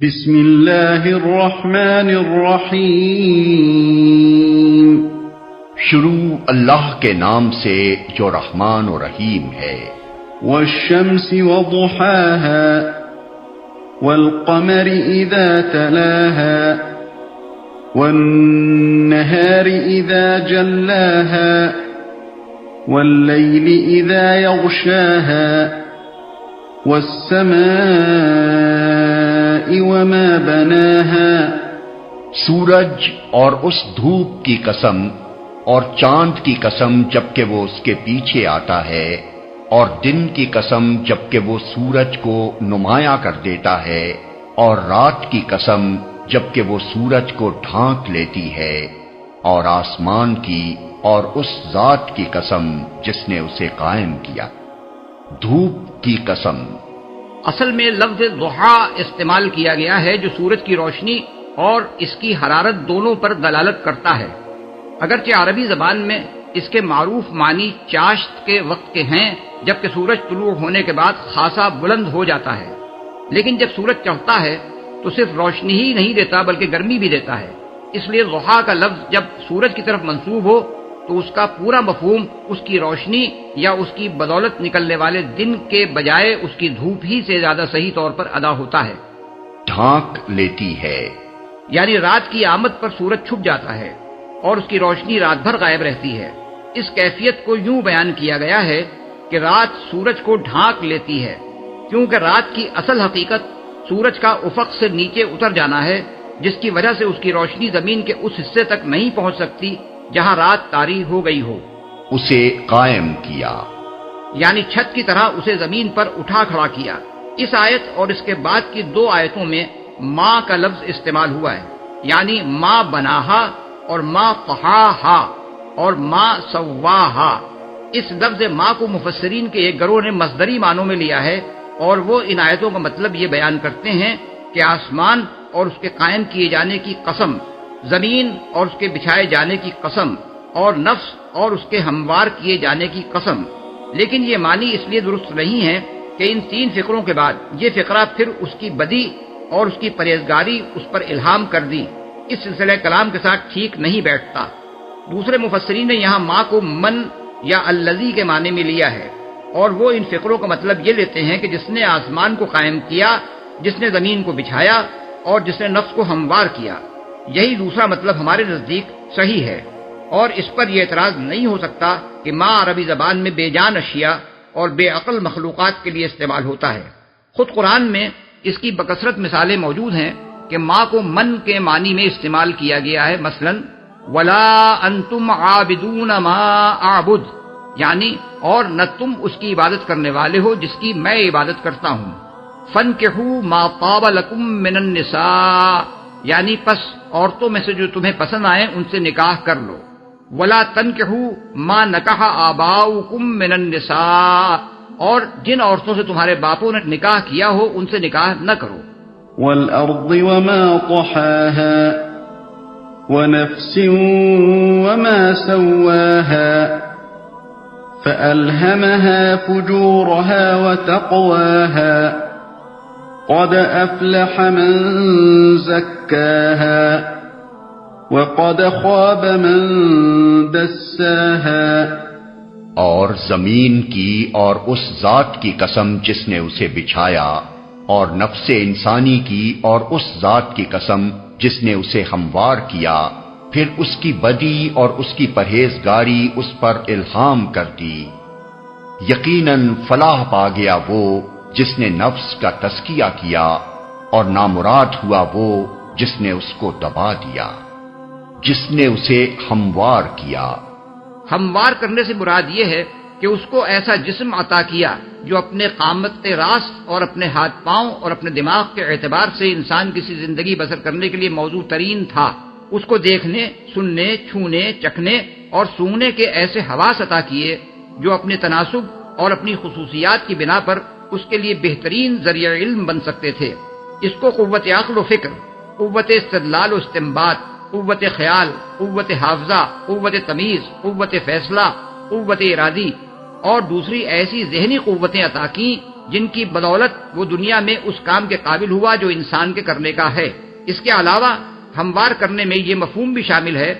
بسم اللہ الرحمن الرحیم شروع اللہ کے نام سے جو رحمان و رحیم ہے۔ والشمس وضحاها والقمر اذا تلاها والنهار اذا جلاها واللیل اذا یغشاها والسماء وما بناها، سورج اور اس دھوپ کی قسم اور چاند کی قسم جبکہ وہ اس کے پیچھے آتا ہے، اور دن کی قسم جبکہ وہ سورج کو نمایاں کر دیتا ہے، اور رات کی قسم جبکہ وہ سورج کو ڈھانک لیتی ہے، اور آسمان کی اور اس ذات کی قسم جس نے اسے قائم کیا۔ دھوپ کی قسم۔ اصل میں لفظ ضحا استعمال کیا گیا ہے جو سورج کی روشنی اور اس کی حرارت دونوں پر دلالت کرتا ہے۔ اگرچہ عربی زبان میں اس کے معروف معنی چاشت کے وقت کے ہیں، جبکہ سورج طلوع ہونے کے بعد خاصا بلند ہو جاتا ہے، لیکن جب سورج چڑھتا ہے تو صرف روشنی ہی نہیں دیتا بلکہ گرمی بھی دیتا ہے۔ اس لیے ضحا کا لفظ جب سورج کی طرف منسوب ہو تو اس کا پورا مفہوم اس کی روشنی یا اس کی بدولت نکلنے والے دن کے بجائے اس کی دھوپ ہی سے زیادہ صحیح طور پر ادا ہوتا ہے۔ ڈھانک لیتی ہے، یعنی رات کی آمد پر سورج چھپ جاتا ہے اور اس کی روشنی رات بھر غائب رہتی ہے۔ اس کیفیت کو یوں بیان کیا گیا ہے کہ رات سورج کو ڈھانک لیتی ہے، کیونکہ رات کی اصل حقیقت سورج کا افق سے نیچے اتر جانا ہے، جس کی وجہ سے اس کی روشنی زمین کے اس حصے تک نہیں پہنچ سکتی جہاں رات طاری ہو گئی ہو۔ اسے قائم کیا، یعنی چھت کی طرح اسے زمین پر اٹھا کھڑا کیا۔ اس آیت اور اس کے بعد کی دو آیتوں میں ماں کا لفظ استعمال ہوا ہے، یعنی ماں بناہا اور ماں طہاہا اور ماں سواہا۔ اس لفظ ماں کو مفسرین کے ایک گروہ نے مصدری معنوں میں لیا ہے، اور وہ ان آیتوں کا مطلب یہ بیان کرتے ہیں کہ آسمان اور اس کے قائم کیے جانے کی قسم، زمین اور اس کے بچھائے جانے کی قسم، اور نفس اور اس کے ہموار کیے جانے کی قسم۔ لیکن یہ معنی اس لیے درست نہیں ہے کہ ان تین فقروں کے بعد یہ فقرہ پھر اس کی بدی اور اس کی پرہیزگاری اس پر الہام کر دی، اس سلسلہ کلام کے ساتھ ٹھیک نہیں بیٹھتا۔ دوسرے مفسرین نے یہاں ماں کو من یا الذی کے معنی میں لیا ہے، اور وہ ان فقروں کا مطلب یہ لیتے ہیں کہ جس نے آسمان کو قائم کیا، جس نے زمین کو بچھایا اور جس نے نفس کو ہموار کیا۔ یہی دوسرا مطلب ہمارے نزدیک صحیح ہے، اور اس پر یہ اعتراض نہیں ہو سکتا کہ ماں عربی زبان میں بے جان اشیاء اور بے عقل مخلوقات کے لیے استعمال ہوتا ہے۔ خود قرآن میں اس کی بکثرت مثالیں موجود ہیں کہ ماں کو من کے معنی میں استعمال کیا گیا ہے، مثلا وَلَا أَنْتُمْ عَابِدُونَ مَا أَعْبُدُ، یعنی اور نہ تم اس کی عبادت کرنے والے ہو جس کی میں عبادت کرتا ہوں۔ فَانْكِحُوا مَا طَابَ لَكُم مِّنَ النِّسَاءِ، یعنی پس عورتوں میں سے جو تمہیں پسند آئیں ان سے نکاح کر لو۔ وَلَا تَنْكِحُوا مَا نَكَحَ آبَاؤُكُم مِّنَ النِّسَاءِ، اور جن عورتوں سے تمہارے باپوں نے نکاح کیا ہو ان سے نکاح نہ کرو۔ والأرض وما طحاها ونفس وما سواها فألهمها فجورها وتقواها قد أفلح من زكاها وقد خاب من دساها۔ اور زمین کی اور اس ذات کی قسم جس نے اسے بچھایا، اور نفس انسانی کی اور اس ذات کی قسم جس نے اسے ہموار کیا، پھر اس کی بدی اور اس کی پرہیزگاری اس پر الہام کر دی۔ یقیناً فلاح پا گیا وہ جس نے نفس کا تزکیہ کیا، اور نامراد ہوا وہ جس نے اس کو دبا دیا، جس نے اسے ہموار کیا۔ ہموار کرنے سے مراد یہ ہے کہ اس کو ایسا جسم عطا کیا جو اپنے قامت راست اور اپنے ہاتھ پاؤں اور اپنے دماغ کے اعتبار سے انسان کسی زندگی بسر کرنے کے لیے موزوں ترین تھا۔ اس کو دیکھنے، سننے، چھونے، چکھنے اور سونگنے کے ایسے حواس عطا کیے جو اپنے تناسب اور اپنی خصوصیات کی بنا پر اس کے لیے بہترین ذریعہ علم بن سکتے تھے۔ اس کو قوت عقل و فکر، قوت استدلال و استنباط، قوت خیال، قوت حافظہ، قوت تمیز، قوت فیصلہ، قوت ارادی اور دوسری ایسی ذہنی قوتیں عطا کیں جن کی بدولت وہ دنیا میں اس کام کے قابل ہوا جو انسان کے کرنے کا ہے۔ اس کے علاوہ ہموار کرنے میں یہ مفہوم بھی شامل ہے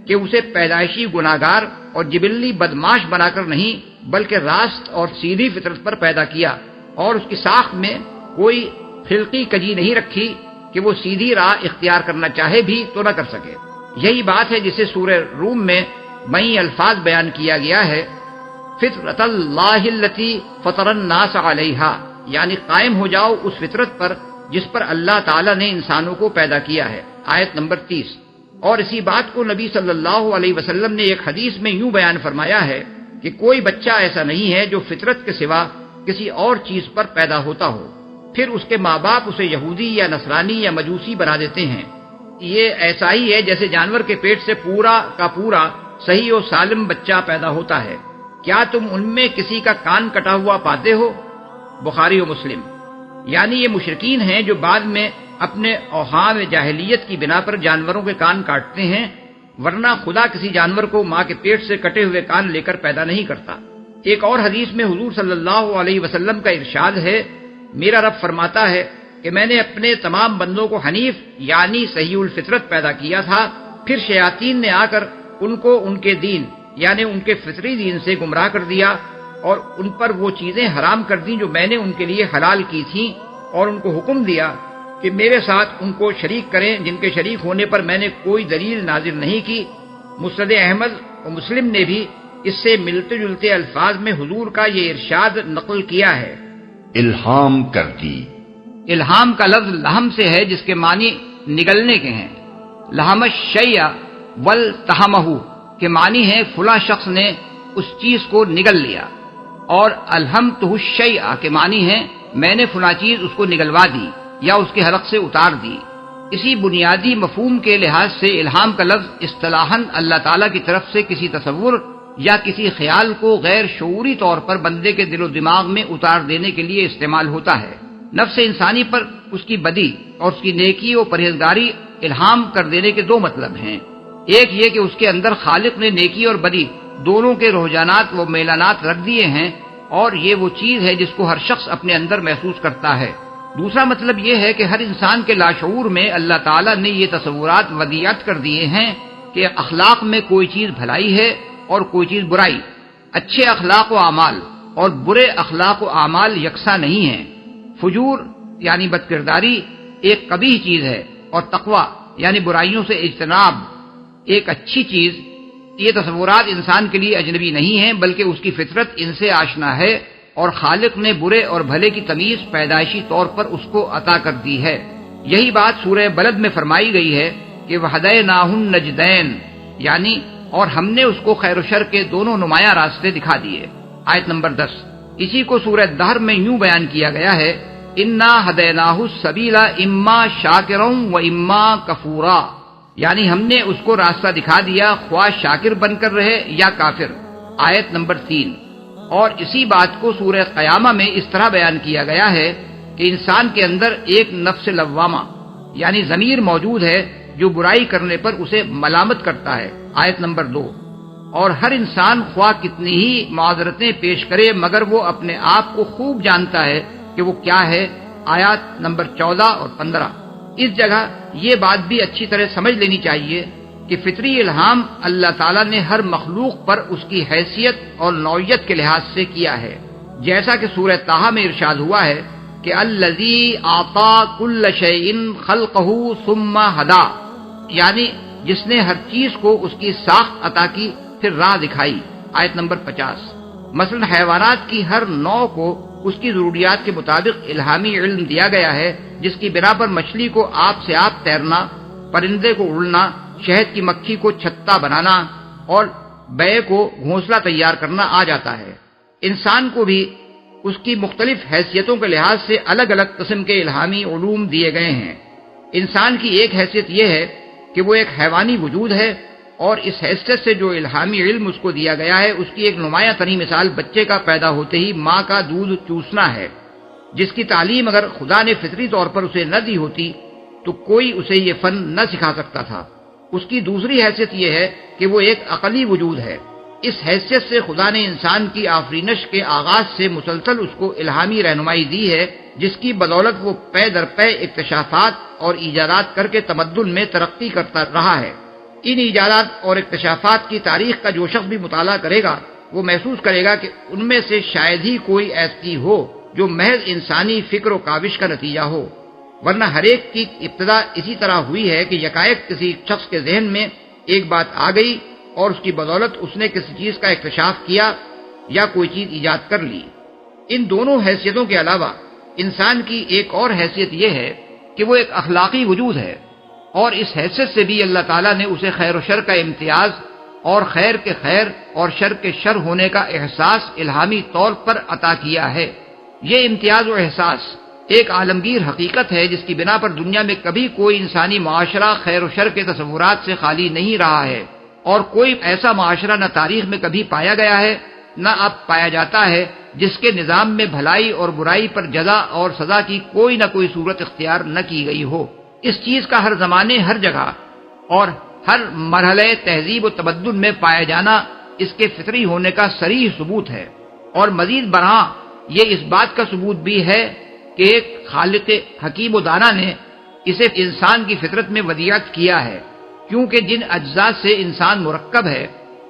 کہ اسے پیدائشی گناہگار اور جبلی بدماش بنا کر نہیں بلکہ راست اور سیدھی فطرت پر پیدا کیا، اور اس کی ساخت میں کوئی خلقی کجی نہیں رکھی کہ وہ سیدھی راہ اختیار کرنا چاہے بھی تو نہ کر سکے۔ یہی بات ہے جسے سورہ روم میں مئی الفاظ بیان کیا گیا ہے، فطرت اللہ التی فطر الناس علیہا، یعنی قائم ہو جاؤ اس فطرت پر جس پر اللہ تعالیٰ نے انسانوں کو پیدا کیا ہے، آیت نمبر 30۔ اور اسی بات کو نبی صلی اللہ علیہ وسلم نے ایک حدیث میں یوں بیان فرمایا ہے کہ کوئی بچہ ایسا نہیں ہے جو فطرت کے سوا کسی اور چیز پر پیدا ہوتا ہو، پھر اس کے ماں باپ اسے یہودی یا نصرانی یا مجوسی بنا دیتے ہیں۔ یہ ایسا ہی ہے جیسے جانور کے پیٹ سے پورا کا پورا صحیح و سالم بچہ پیدا ہوتا ہے، کیا تم ان میں کسی کا کان کٹا ہوا پاتے ہو؟ بخاری و مسلم۔ یعنی یہ مشرکین ہیں جو بعد میں اپنے اوہام جاہلیت کی بنا پر جانوروں کے کان کاٹتے ہیں، ورنہ خدا کسی جانور کو ماں کے پیٹ سے کٹے ہوئے کان لے کر پیدا نہیں کرتا۔ ایک اور حدیث میں حضور صلی اللہ علیہ وسلم کا ارشاد ہے، میرا رب فرماتا ہے کہ میں نے اپنے تمام بندوں کو حنیف یعنی صحیح الفطرت پیدا کیا تھا، پھر شیاطین نے آ کر ان کو ان کے دین یعنی ان کے فطری دین سے گمراہ کر دیا اور ان پر وہ چیزیں حرام کر دیں جو میں نے ان کے لیے حلال کی تھیں، اور ان کو حکم دیا کہ میرے ساتھ ان کو شریک کریں جن کے شریک ہونے پر میں نے کوئی دلیل نازل نہیں کی۔ مسند احمد و مسلم نے بھی اس سے ملتے جلتے الفاظ میں حضور کا یہ ارشاد نقل کیا ہے، الہام کر دی۔ الہام کا لفظ لہم سے ہے جس کے معنی نگلنے کے ہیں۔ لہم الشیء والتہمہ کے معنی ہے فلاں شخص نے اس چیز کو نگل لیا، اور الہمتہ الشیء کے معنی ہے میں نے فلاں چیز اس کو نگلوا دی یا اس کے حلق سے اتار دی۔ اسی بنیادی مفہوم کے لحاظ سے الہام کا لفظ اصطلاحاً اللہ تعالیٰ کی طرف سے کسی تصور یا کسی خیال کو غیر شعوری طور پر بندے کے دل و دماغ میں اتار دینے کے لیے استعمال ہوتا ہے۔ نفس انسانی پر اس کی بدی اور اس کی نیکی و پرہیزگاری الہام کر دینے کے دو مطلب ہیں۔ ایک یہ کہ اس کے اندر خالق نے نیکی اور بدی دونوں کے رجحانات و میلانات رکھ دیے ہیں، اور یہ وہ چیز ہے جس کو ہر شخص اپنے اندر محسوس کرتا ہے۔ دوسرا مطلب یہ ہے کہ ہر انسان کے لاشعور میں اللہ تعالیٰ نے یہ تصورات ودیعت کر دیے ہیں کہ اخلاق میں کوئی چیز بھلائی ہے اور کوئی چیز برائی، اچھے اخلاق و اعمال اور برے اخلاق و اعمال یکساں نہیں ہیں۔ فجور یعنی بد کرداری ایک قبیح چیز ہے، اور تقوی یعنی برائیوں سے اجتناب ایک اچھی چیز۔ یہ تصورات انسان کے لیے اجنبی نہیں ہیں بلکہ اس کی فطرت ان سے آشنا ہے، اور خالق نے برے اور بھلے کی تمیز پیدائشی طور پر اس کو عطا کر دی ہے۔ یہی بات سورہ بلد میں فرمائی گئی ہے کہ وَهَدَيْنَاهُ النَّجْدَيْنِ، یعنی اور ہم نے اس کو خیر و شر کے دونوں نمایاں راستے دکھا دیے، آیت نمبر 10۔ اسی کو سورہ دہر میں یوں بیان کیا گیا ہے، اِنَّا هَدَيْنَاهُ السَّبِيلَ إِمَّا شَاكِرًا وَإِمَّا كَفُورًا، یعنی ہم نے اس کو راستہ دکھا دیا خواہ شاکر بن کر رہے یا کافر، آیت نمبر 3۔ اور اسی بات کو سورہ قیامہ میں اس طرح بیان کیا گیا ہے کہ انسان کے اندر ایک نفس لوامہ یعنی ضمیر موجود ہے جو برائی کرنے پر اسے ملامت کرتا ہے، آیت نمبر 2۔ اور ہر انسان خواہ کتنی ہی معذرتیں پیش کرے مگر وہ اپنے آپ کو خوب جانتا ہے کہ وہ کیا ہے، آیات نمبر 14 اور 15۔ اس جگہ یہ بات بھی اچھی طرح سمجھ لینی چاہیے کہ فطری الہام اللہ تعالیٰ نے ہر مخلوق پر اس کی حیثیت اور نوعیت کے لحاظ سے کیا ہے، جیسا کہ سورہ طٰہٰ میں ارشاد ہوا ہے کہ الذی اعطی کل شیء خلقہ ثم ہدی، یعنی جس نے ہر چیز کو اس کی ساخت عطا کی پھر راہ دکھائی، آیت نمبر 50۔ مثلا حیوانات کی ہر نوع کو اس کی ضروریات کے مطابق الہامی علم دیا گیا ہے، جس کی بنا پر مچھلی کو آپ سے آپ تیرنا، پرندے کو اڑنا، شہد کی مکھی کو چھتا بنانا اور بے کو گھونسلہ تیار کرنا آ جاتا ہے۔ انسان کو بھی اس کی مختلف حیثیتوں کے لحاظ سے الگ الگ قسم کے الہامی علوم دیے گئے ہیں۔ انسان کی ایک حیثیت یہ ہے کہ وہ ایک حیوانی وجود ہے، اور اس حیثیت سے جو الہامی علم اس کو دیا گیا ہے اس کی ایک نمایاں ترین مثال بچے کا پیدا ہوتے ہی ماں کا دودھ چوسنا ہے، جس کی تعلیم اگر خدا نے فطری طور پر اسے نہ دی ہوتی تو کوئی اسے یہ فن نہ سکھا سکتا تھا۔ اس کی دوسری حیثیت یہ ہے کہ وہ ایک عقلی وجود ہے۔ اس حیثیت سے خدا نے انسان کی آفرینش کے آغاز سے مسلسل اس کو الہامی رہنمائی دی ہے، جس کی بدولت وہ پے در پے اکتشافات اور ایجادات کر کے تمدن میں ترقی کرتا رہا ہے۔ ان ایجادات اور اکتشافات کی تاریخ کا جو شخص بھی مطالعہ کرے گا وہ محسوس کرے گا کہ ان میں سے شاید ہی کوئی ایسی ہو جو محض انسانی فکر و کاوش کا نتیجہ ہو، ورنہ ہر ایک کی ابتدا اسی طرح ہوئی ہے کہ یکایک کسی شخص کے ذہن میں ایک بات آ گئی اور اس کی بدولت اس نے کسی چیز کا اکتشاف کیا یا کوئی چیز ایجاد کر لی۔ ان دونوں حیثیتوں کے علاوہ انسان کی ایک اور حیثیت یہ ہے کہ وہ ایک اخلاقی وجود ہے، اور اس حیثیت سے بھی اللہ تعالیٰ نے اسے خیر و شر کا امتیاز اور خیر کے خیر اور شر کے شر ہونے کا احساس الہامی طور پر عطا کیا ہے۔ یہ امتیاز و احساس ایک عالمگیر حقیقت ہے جس کی بنا پر دنیا میں کبھی کوئی انسانی معاشرہ خیر و شر کے تصورات سے خالی نہیں رہا ہے، اور کوئی ایسا معاشرہ نہ تاریخ میں کبھی پایا گیا ہے نہ اب پایا جاتا ہے جس کے نظام میں بھلائی اور برائی پر جزا اور سزا کی کوئی نہ کوئی صورت اختیار نہ کی گئی ہو۔ اس چیز کا ہر زمانے، ہر جگہ اور ہر مرحلے تہذیب و تمدن میں پایا جانا اس کے فطری ہونے کا صریح ثبوت ہے، اور مزید برآں یہ اس بات کا ثبوت بھی ہے کہ ایک خالق حکیم و دانا نے اسے انسان کی فطرت میں ودیعت کیا ہے، کیونکہ جن اجزاء سے انسان مرکب ہے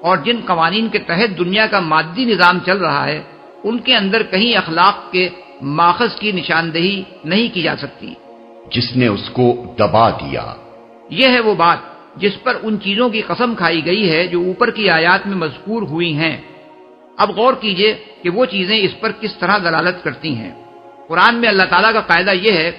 اور جن قوانین کے تحت دنیا کا مادی نظام چل رہا ہے، ان کے اندر کہیں اخلاق کے ماخذ کی نشاندہی نہیں کی جا سکتی۔ جس نے اس کو دبا دیا، یہ ہے وہ بات جس پر ان چیزوں کی قسم کھائی گئی ہے جو اوپر کی آیات میں مذکور ہوئی ہیں۔ اب غور کیجئے کہ وہ چیزیں اس پر کس طرح دلالت کرتی ہیں۔ قرآن میں اللہ تعالیٰ کا قاعدہ یہ ہے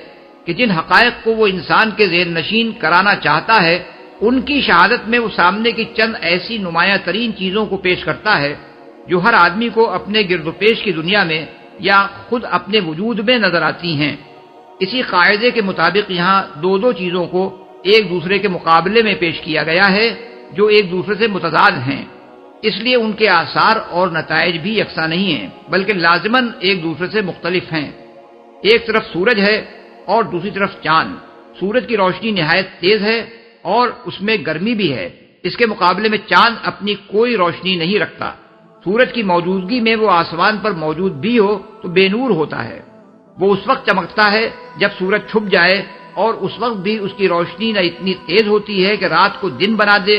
کہ جن حقائق کو وہ انسان کے ذہن نشین کرانا چاہتا ہے، ان کی شہادت میں وہ سامنے کی چند ایسی نمایاں ترین چیزوں کو پیش کرتا ہے جو ہر آدمی کو اپنے گرد و پیش کی دنیا میں یا خود اپنے وجود میں نظر آتی ہیں۔ اسی قاعدے کے مطابق یہاں دو چیزوں کو ایک دوسرے کے مقابلے میں پیش کیا گیا ہے جو ایک دوسرے سے متضاد ہیں، اس لیے ان کے آثار اور نتائج بھی یکساں نہیں ہیں بلکہ لازماً ایک دوسرے سے مختلف ہیں۔ ایک طرف سورج ہے اور دوسری طرف چاند۔ سورج کی روشنی نہایت تیز ہے اور اس میں گرمی بھی ہے، اس کے مقابلے میں چاند اپنی کوئی روشنی نہیں رکھتا۔ سورج کی موجودگی میں وہ آسمان پر موجود بھی ہو تو بے نور ہوتا ہے، وہ اس وقت چمکتا ہے جب سورج چھپ جائے، اور اس وقت بھی اس کی روشنی نہ اتنی تیز ہوتی ہے کہ رات کو دن بنا دے،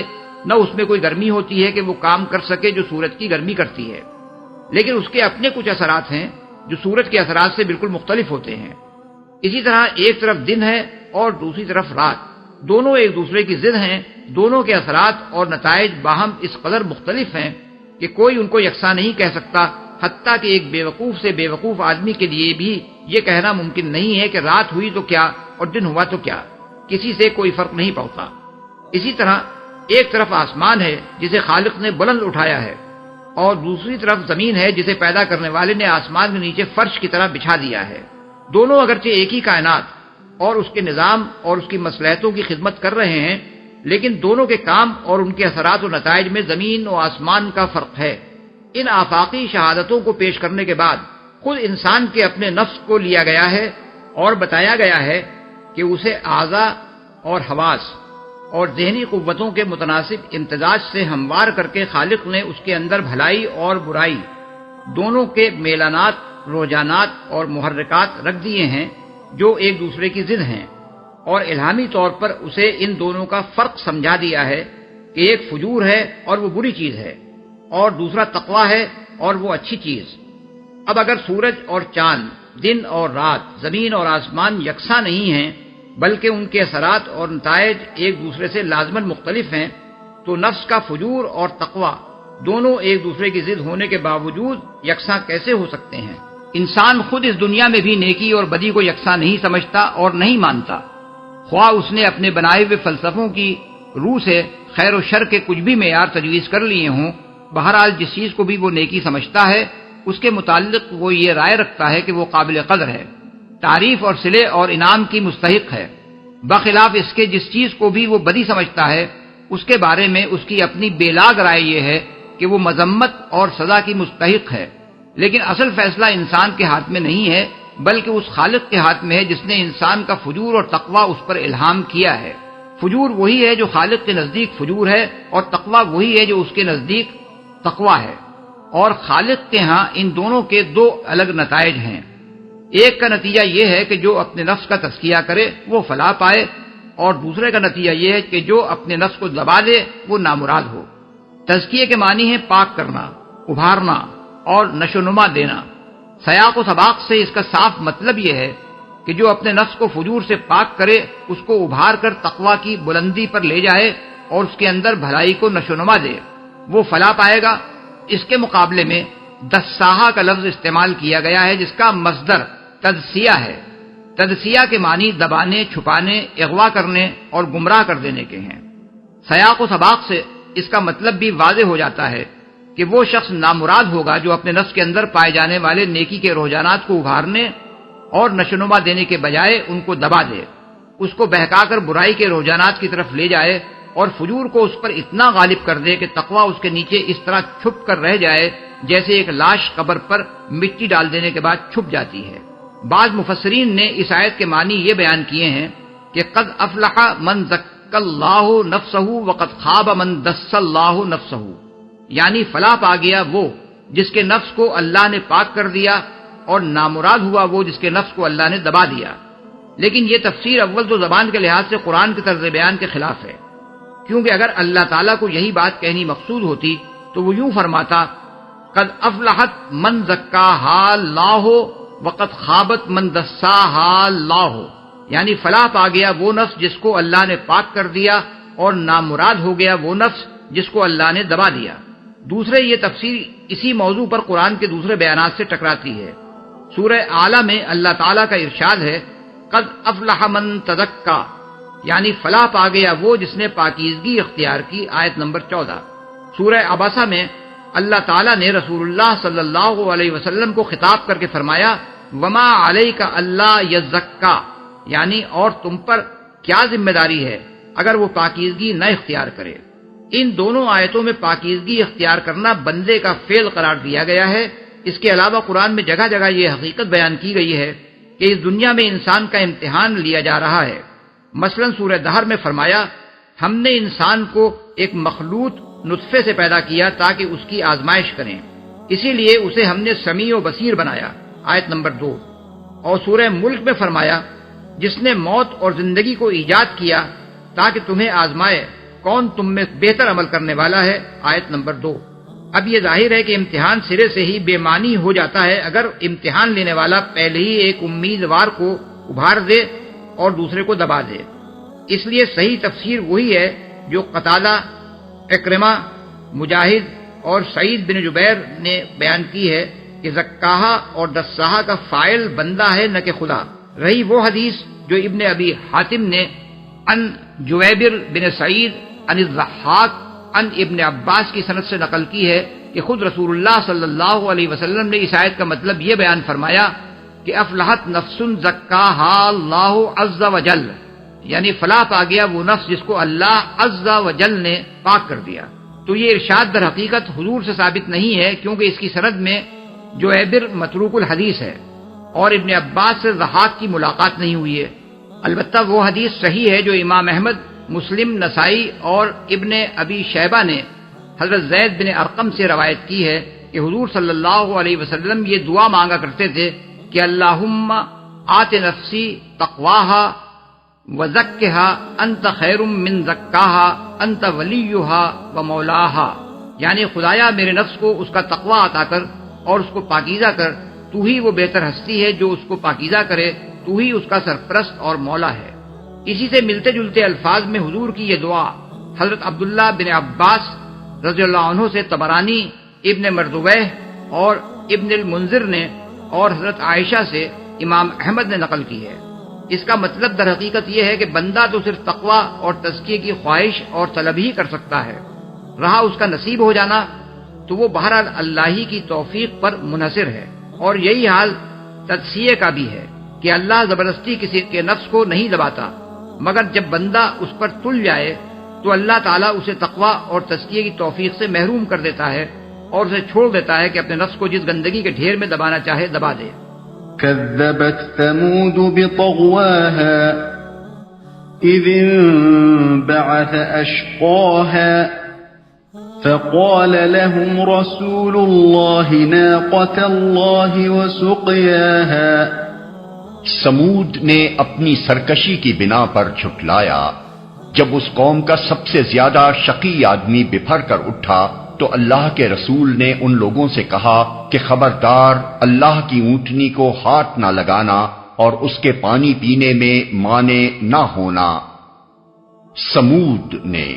نہ اس میں کوئی گرمی ہوتی ہے کہ وہ کام کر سکے جو سورج کی گرمی کرتی ہے، لیکن اس کے اپنے کچھ اثرات ہیں جو سورج کے اثرات سے بالکل مختلف ہوتے ہیں۔ اسی طرح ایک طرف دن ہے اور دوسری طرف رات، دونوں ایک دوسرے کی ضد ہیں، دونوں کے اثرات اور نتائج باہم اس قدر مختلف ہیں کہ کوئی ان کو یکساں نہیں کہہ سکتا، حتیٰ کہ ایک بیوقوف سے بیوقوف آدمی کے لیے بھی یہ کہنا ممکن نہیں ہے کہ رات ہوئی تو کیا اور دن ہوا تو کیا، کسی سے کوئی فرق نہیں پڑتا۔ اسی طرح ایک طرف آسمان ہے جسے خالق نے بلند اٹھایا ہے، اور دوسری طرف زمین ہے جسے پیدا کرنے والے نے آسمان کے نیچے فرش کی طرح بچھا دیا ہے۔ دونوں اگرچہ ایک ہی کائنات اور اس کے نظام اور اس کی مصلحتوں کی خدمت کر رہے ہیں، لیکن دونوں کے کام اور ان کے اثرات و نتائج میں زمین و آسمان کا فرق ہے۔ ان آفاقی شہادتوں کو پیش کرنے کے بعد خود انسان کے اپنے نفس کو لیا گیا ہے اور بتایا گیا ہے کہ اسے اعضاء اور حواس اور ذہنی قوتوں کے متناسب امتزاج سے ہموار کر کے خالق نے اس کے اندر بھلائی اور برائی دونوں کے میلانات، رجحانات اور محرکات رکھ دیے ہیں جو ایک دوسرے کی ضد ہیں، اور الہامی طور پر اسے ان دونوں کا فرق سمجھا دیا ہے کہ ایک فجور ہے اور وہ بری چیز ہے، اور دوسرا تقوی ہے اور وہ اچھی چیز۔ اب اگر سورج اور چاند، دن اور رات، زمین اور آسمان یکساں نہیں ہیں بلکہ ان کے اثرات اور نتائج ایک دوسرے سے لازماً مختلف ہیں، تو نفس کا فجور اور تقوی دونوں ایک دوسرے کی ضد ہونے کے باوجود یکساں کیسے ہو سکتے ہیں؟ انسان خود اس دنیا میں بھی نیکی اور بدی کو یکساں نہیں سمجھتا اور نہیں مانتا، خواہ اس نے اپنے بنائے ہوئے فلسفوں کی روح سے خیر و شر کے کچھ بھی معیار تجویز کر لیے ہوں۔ بہرحال جس چیز کو بھی وہ نیکی سمجھتا ہے اس کے متعلق وہ یہ رائے رکھتا ہے کہ وہ قابل قدر ہے، تعریف اور صلے اور انعام کی مستحق ہے، بخلاف اس کے جس چیز کو بھی وہ بدی سمجھتا ہے اس کے بارے میں اس کی اپنی بے لاگ رائے یہ ہے کہ وہ مذمت اور سزا کی مستحق ہے۔ لیکن اصل فیصلہ انسان کے ہاتھ میں نہیں ہے بلکہ اس خالق کے ہاتھ میں ہے جس نے انسان کا فجور اور تقوی اس پر الہام کیا ہے۔ فجور وہی ہے جو خالق کے نزدیک فجور ہے، اور تقوی وہی ہے جو اس کے نزدیک تقویٰ ہے، اور خالق کے ہاں ان دونوں کے دو الگ نتائج ہیں۔ ایک کا نتیجہ یہ ہے کہ جو اپنے نفس کا تزکیہ کرے وہ فلاح پائے، اور دوسرے کا نتیجہ یہ ہے کہ جو اپنے نفس کو دبا دے وہ نامراد ہو۔ تزکیے کے معنی ہے پاک کرنا، ابھارنا اور نشو و نما دینا۔ سیاق و سباق سے اس کا صاف مطلب یہ ہے کہ جو اپنے نفس کو فجور سے پاک کرے، اس کو ابھار کر تقویٰ کی بلندی پر لے جائے اور اس کے اندر بھلائی کو نشو و نما دے، وہ فلاح پائے گا۔ اس کے مقابلے میں دساہا کا لفظ استعمال کیا گیا ہے، جس کا مصدر تدسیہ ہے۔ تدسیہ کے معنی دبانے، چھپانے، اغوا کرنے اور گمراہ کر دینے کے ہیں۔ سیاق و سباق سے اس کا مطلب بھی واضح ہو جاتا ہے کہ وہ شخص نامراد ہوگا جو اپنے نفس کے اندر پائے جانے والے نیکی کے رجحانات کو ابھارنے اور نشوونما دینے کے بجائے ان کو دبا دے، اس کو بہکا کر برائی کے رجحانات کی طرف لے جائے اور فجور کو اس پر اتنا غالب کر دے کہ تقویٰ اس کے نیچے اس طرح چھپ کر رہ جائے جیسے ایک لاش قبر پر مٹی ڈال دینے کے بعد چھپ جاتی ہے۔ بعض مفسرین نے اس آیت کے معنی یہ بیان کیے ہیں کہ قد افلح من زکی اللہ نفسہ وقد خاب من دس اللہ نفسہ، یعنی فلاح پا گیا وہ جس کے نفس کو اللہ نے پاک کر دیا، اور نامراد ہوا وہ جس کے نفس کو اللہ نے دبا دیا۔ لیکن یہ تفسیر اول تو زبان کے لحاظ سے قرآن کے طرز بیان کے خلاف ہے، کیونکہ اگر اللہ تعالیٰ کو یہی بات کہنی مقصود ہوتی تو وہ یوں فرماتا قد افلحت من زکاہا اللہ وقد خابت من دساہا اللہ، یعنی فلاح پا گیا وہ نفس جس کو اللہ نے پاک کر دیا، اور نامراد ہو گیا وہ نفس جس کو اللہ نے دبا دیا۔ دوسرے یہ تفسیر اسی موضوع پر قرآن کے دوسرے بیانات سے ٹکراتی ہے۔ سورہ اعلیٰ میں اللہ تعالیٰ کا ارشاد ہے قد افلح من تزکا، یعنی فلاح پا گیا وہ جس نے پاکیزگی اختیار کی، آیت نمبر 14۔ سورہ عباسہ میں اللہ تعالیٰ نے رسول اللہ صلی اللہ علیہ وسلم کو خطاب کر کے فرمایا وما علیک اللہ یزکا، یعنی اور تم پر کیا ذمہ داری ہے اگر وہ پاکیزگی نہ اختیار کرے۔ ان دونوں آیتوں میں پاکیزگی اختیار کرنا بندے کا فعل قرار دیا گیا ہے۔ اس کے علاوہ قرآن میں جگہ جگہ یہ حقیقت بیان کی گئی ہے کہ اس دنیا میں انسان کا امتحان لیا جا رہا ہے۔ مثلا سورہ دہر میں فرمایا ہم نے انسان کو ایک مخلوط نطفے سے پیدا کیا تاکہ اس کی آزمائش کریں، اسی لیے اسے ہم نے سمیع و بصیر بنایا، آیت نمبر 2۔ اور سورہ ملک میں فرمایا جس نے موت اور زندگی کو ایجاد کیا تاکہ تمہیں آزمائے کون تم میں بہتر عمل کرنے والا ہے، آیت نمبر 2۔ اب یہ ظاہر ہے کہ امتحان سرے سے ہی بے معنی ہو جاتا ہے اگر امتحان لینے والا پہلے ہی ایک امیدوار کو ابھار دے اور دوسرے کو دبا دے۔ اس لیے صحیح تفسیر وہی ہے جو قتادہ، اکرمہ، مجاہد اور سعید بن جبیر نے بیان کی ہے کہ زکاہا اور دساہا کا فاعل بندہ ہے نہ کہ خدا۔ رہی وہ حدیث جو ابن ابی حاتم نے ان جویبر بن سعید ان الضحاک ان ابن عباس کی سند سے نقل کی ہے کہ خود رسول اللہ صلی اللہ علیہ وسلم نے اس آیت کا مطلب یہ بیان فرمایا کہ افلحت نفس زکاہا اللہ عز وجل، یعنی فلاح پا گیا وہ نفس جس کو اللہ عز وجل نے پاک کر دیا۔ تو یہ ارشاد در حقیقت حضور سے ثابت نہیں ہے، کیونکہ اس کی سند میں جویبر متروک الحدیث ہے اور ابن عباس سے ضحاک کی ملاقات نہیں ہوئی ہے۔ البتہ وہ حدیث صحیح ہے جو امام احمد، مسلم، نسائی اور ابن ابی شیبہ نے حضرت زید بن ارقم سے روایت کی ہے کہ حضور صلی اللہ علیہ وسلم یہ دعا مانگا کرتے تھے کہ اللہم آت نفسی تقواہا وزکھا انت خیر من زکاہا انت ولیہا ومولاہا، یعنی خدایا میرے نفس کو اس کا تقوی عطا کر اور اس کو پاکیزہ کر، تو ہی وہ بہتر ہستی ہے جو اس کو پاکیزہ کرے، تو ہی اس کا سرپرست اور مولا ہے۔ اسی سے ملتے جلتے الفاظ میں حضور کی یہ دعا حضرت عبداللہ بن عباس رضی اللہ عنہ سے طبرانی، ابن مردویہ اور ابن المنذر نے اور حضرت عائشہ سے امام احمد نے نقل کی ہے۔ اس کا مطلب در حقیقت یہ ہے کہ بندہ تو صرف تقوی اور تزکیے کی خواہش اور طلب ہی کر سکتا ہے، رہا اس کا نصیب ہو جانا تو وہ بہرحال اللہ ہی کی توفیق پر منحصر ہے۔ اور یہی حال تجزیے کا بھی ہے کہ اللہ زبردستی کسی کے نفس کو نہیں دباتا، مگر جب بندہ اس پر تل جائے تو اللہ تعالیٰ اسے تقوی اور تزکیے کی توفیق سے محروم کر دیتا ہے اور اسے چھوڑ دیتا ہے کہ اپنے نفس کو جس گندگی کے ڈھیر میں دبانا چاہے دبا دے۔ كذبت ثمود بطغواها إذ انبعث أشقاها فقال لهم رسول الله ناقة الله وسقياها سمود نے اپنی سرکشی کی بنا پر جھٹلایا۔ جب اس قوم کا سب سے زیادہ شقی آدمی بپھر کر اٹھا تو اللہ کے رسول نے ان لوگوں سے کہا کہ خبردار اللہ کی اونٹنی کو ہاتھ نہ لگانا اور اس کے پانی پینے میں مانے نہ ہونا۔ سمود نے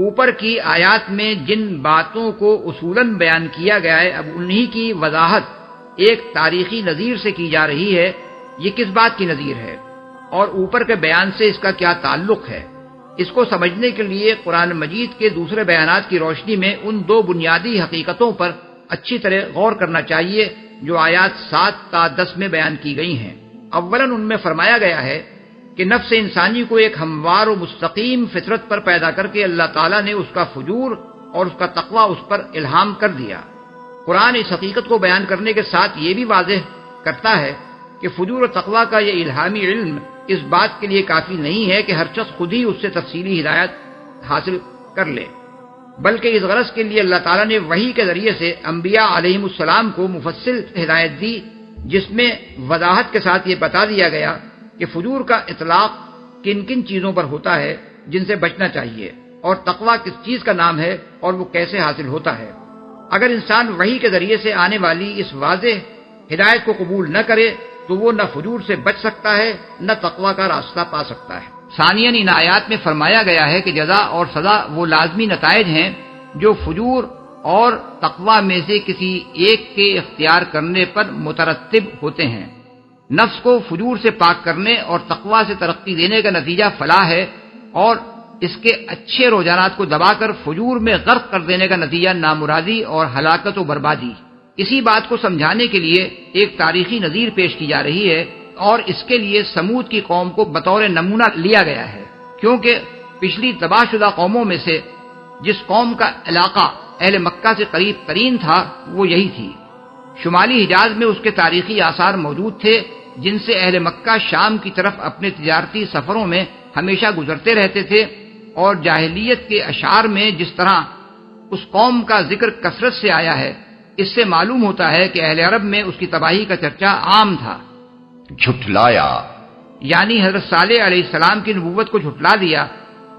اوپر کی آیات میں جن باتوں کو اصولاً بیان کیا گیا ہے، اب انہی کی وضاحت ایک تاریخی نظیر سے کی جا رہی ہے۔ یہ کس بات کی نظیر ہے اور اوپر کے بیان سے اس کا کیا تعلق ہے؟ اس کو سمجھنے کے لیے قرآن مجید کے دوسرے بیانات کی روشنی میں ان دو بنیادی حقیقتوں پر اچھی طرح غور کرنا چاہیے جو آیات 7 تا 10 میں بیان کی گئی ہیں۔ اولاً ان میں فرمایا گیا ہے کہ نفس انسانی کو ایک ہموار و مستقیم فطرت پر پیدا کر کے اللہ تعالیٰ نے اس کا فجور اور اس کا تقوی اس پر الہام کر دیا۔ قرآن اس حقیقت کو بیان کرنے کے ساتھ یہ بھی واضح کرتا ہے کہ فجور و تقوی کا یہ الہامی علم اس بات کے لیے کافی نہیں ہے کہ ہر شخص خود ہی اس سے تفصیلی ہدایت حاصل کر لے، بلکہ اس غرض کے لیے اللہ تعالیٰ نے وحی کے ذریعے سے انبیاء علیہم السلام کو مفصل ہدایت دی، جس میں وضاحت کے ساتھ یہ بتا دیا گیا کہ فجور کا اطلاق کن کن چیزوں پر ہوتا ہے جن سے بچنا چاہیے، اور تقوی کس چیز کا نام ہے اور وہ کیسے حاصل ہوتا ہے۔ اگر انسان وحی کے ذریعے سے آنے والی اس واضح ہدایت کو قبول نہ کرے تو وہ نہ فجور سے بچ سکتا ہے نہ تقوی کا راستہ پا سکتا ہے۔ ثانیاً ان آیات میں فرمایا گیا ہے کہ جزا اور سزا وہ لازمی نتائج ہیں جو فجور اور تقوی میں سے کسی ایک کے اختیار کرنے پر مترتب ہوتے ہیں۔ نفس کو فجور سے پاک کرنے اور تقوی سے ترقی دینے کا نتیجہ فلاح ہے، اور اس کے اچھے رجحانات کو دبا کر فجور میں غرق کر دینے کا نتیجہ نامرادی اور ہلاکت و بربادی۔ اسی بات کو سمجھانے کے لیے ایک تاریخی نظیر پیش کی جا رہی ہے، اور اس کے لیے سمود کی قوم کو بطور نمونہ لیا گیا ہے، کیونکہ پچھلی تباہ شدہ قوموں میں سے جس قوم کا علاقہ اہل مکہ سے قریب ترین تھا وہ یہی تھی۔ شمالی حجاز میں اس کے تاریخی آثار موجود تھے جن سے اہل مکہ شام کی طرف اپنے تجارتی سفروں میں ہمیشہ گزرتے رہتے تھے، اور جاہلیت کے اشعار میں جس طرح اس قوم کا ذکر کثرت سے آیا ہے، اس سے معلوم ہوتا ہے کہ اہل عرب میں اس کی تباہی کا چرچا عام تھا۔ جھٹلایا یعنی حضرت صالح علیہ السلام کی نبوت کو جھٹلا دیا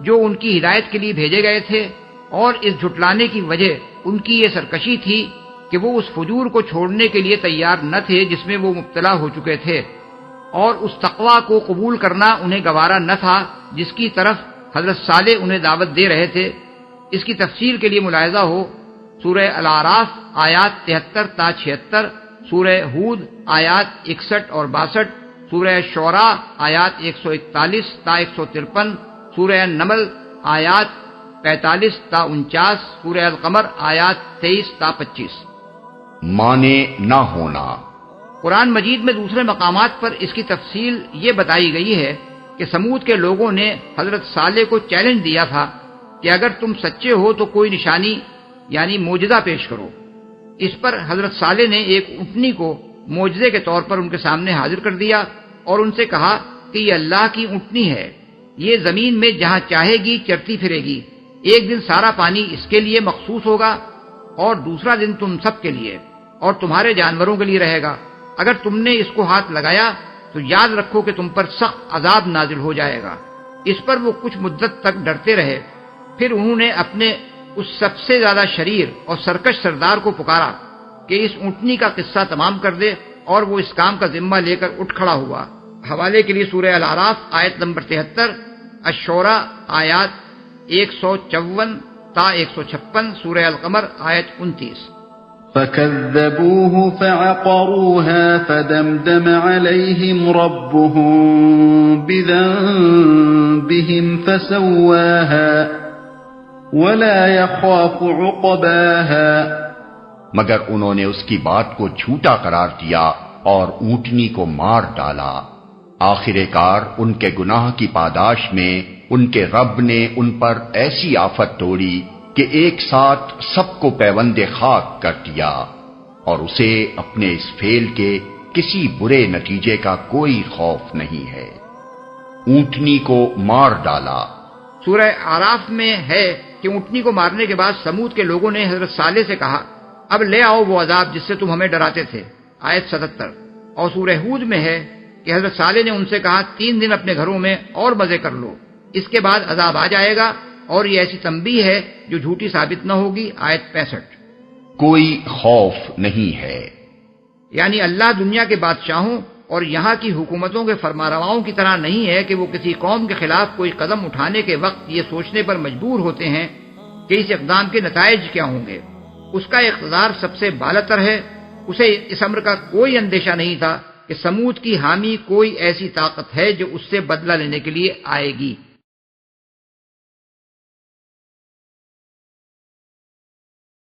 جو ان کی ہدایت کے لیے بھیجے گئے تھے، اور اس جھٹلانے کی وجہ ان کی یہ سرکشی تھی کہ وہ اس فجور کو چھوڑنے کے لیے تیار نہ تھے جس میں وہ مبتلا ہو چکے تھے، اور اس تقوی کو قبول کرنا انہیں گوارا نہ تھا جس کی طرف حضرت صالح انہیں دعوت دے رہے تھے۔ اس کی تفصیل کے لیے ملاحظہ ہو سورہ الاعراف آیات 73 تا 76، سورہ ہود آیات 61 اور 62، سورہ شعراء آیات 141 تا 153، سورہ نمل آیات 45 تا 49، سورہ القمر آیات 23 تا 25۔ مانے نہ ہونا۔ قرآن مجید میں دوسرے مقامات پر اس کی تفصیل یہ بتائی گئی ہے کہ سمود کے لوگوں نے حضرت صالح کو چیلنج دیا تھا کہ اگر تم سچے ہو تو کوئی نشانی یعنی معجزہ پیش کرو۔ اس پر حضرت صالح نے ایک اونٹنی کو معجزے کے طور پر ان کے سامنے حاضر کر دیا اور ان سے کہا کہ یہ اللہ کی اونٹنی ہے، یہ زمین میں جہاں چاہے گی چرتی پھرے گی، ایک دن سارا پانی اس کے لیے مخصوص ہوگا اور دوسرا دن تم سب کے لیے اور تمہارے جانوروں کے لیے رہے گا۔ اگر تم نے اس کو ہاتھ لگایا تو یاد رکھو کہ تم پر سخت عذاب نازل ہو جائے گا۔ اس پر وہ کچھ مدت تک ڈرتے رہے، پھر انہوں نے اپنے اس سب سے زیادہ شریر اور سرکش سردار کو پکارا کہ اس اونٹنی کا قصہ تمام کر دے، اور وہ اس کام کا ذمہ لے کر اٹھ کھڑا ہوا۔ حوالے کے لیے سورہ الاعراف آیت نمبر 73، الشعراء آیات 154 تا 156، سورہ القمر آیت 29۔ فَكَذَّبُوهُ فَعَقَرُوهَا فَدَمْدَمَ عَلَيْهِمْ رَبُّهُم بِذَنبِهِمْ فَسَوَّاهَا وَلَا يَخَافُ عُقْبَاهَا۔ مگر انہوں نے اس کی بات کو جھوٹا قرار دیا اور اونٹنی کو مار ڈالا۔ آخر کار ان کے گناہ کی پاداش میں ان کے رب نے ان پر ایسی آفت توڑی کہ ایک ساتھ سب کو پیوند خاک کر دیا، اور اسے اپنے اس فعل کے کسی برے نتیجے کا کوئی خوف نہیں ہے۔ اونٹنی کو مار ڈالا۔ سورہ اعراف میں ہے کہ اونٹنی کو مارنے کے بعد سمود کے لوگوں نے حضرت صالح سے کہا اب لے آؤ وہ عذاب جس سے تم ہمیں ڈراتے تھے، آیت 77۔ اور سورہ ہود میں ہے کہ حضرت صالح نے ان سے کہا 3 دن اپنے گھروں میں اور مزے کر لو، اس کے بعد عذاب آ جائے گا اور یہ ایسی تنبیہ ہے جو جھوٹی ثابت نہ ہوگی، آیت 65۔ کوئی خوف نہیں ہے، یعنی اللہ دنیا کے بادشاہوں اور یہاں کی حکومتوں کے فرمانرواؤں کی طرح نہیں ہے کہ وہ کسی قوم کے خلاف کوئی قدم اٹھانے کے وقت یہ سوچنے پر مجبور ہوتے ہیں کہ اس اقدام کے نتائج کیا ہوں گے۔ اس کا اقتدار سب سے بالاتر ہے، اسے اس امر کا کوئی اندیشہ نہیں تھا کہ سمود کی حامی کوئی ایسی طاقت ہے جو اس سے بدلہ لینے کے لیے آئے گی۔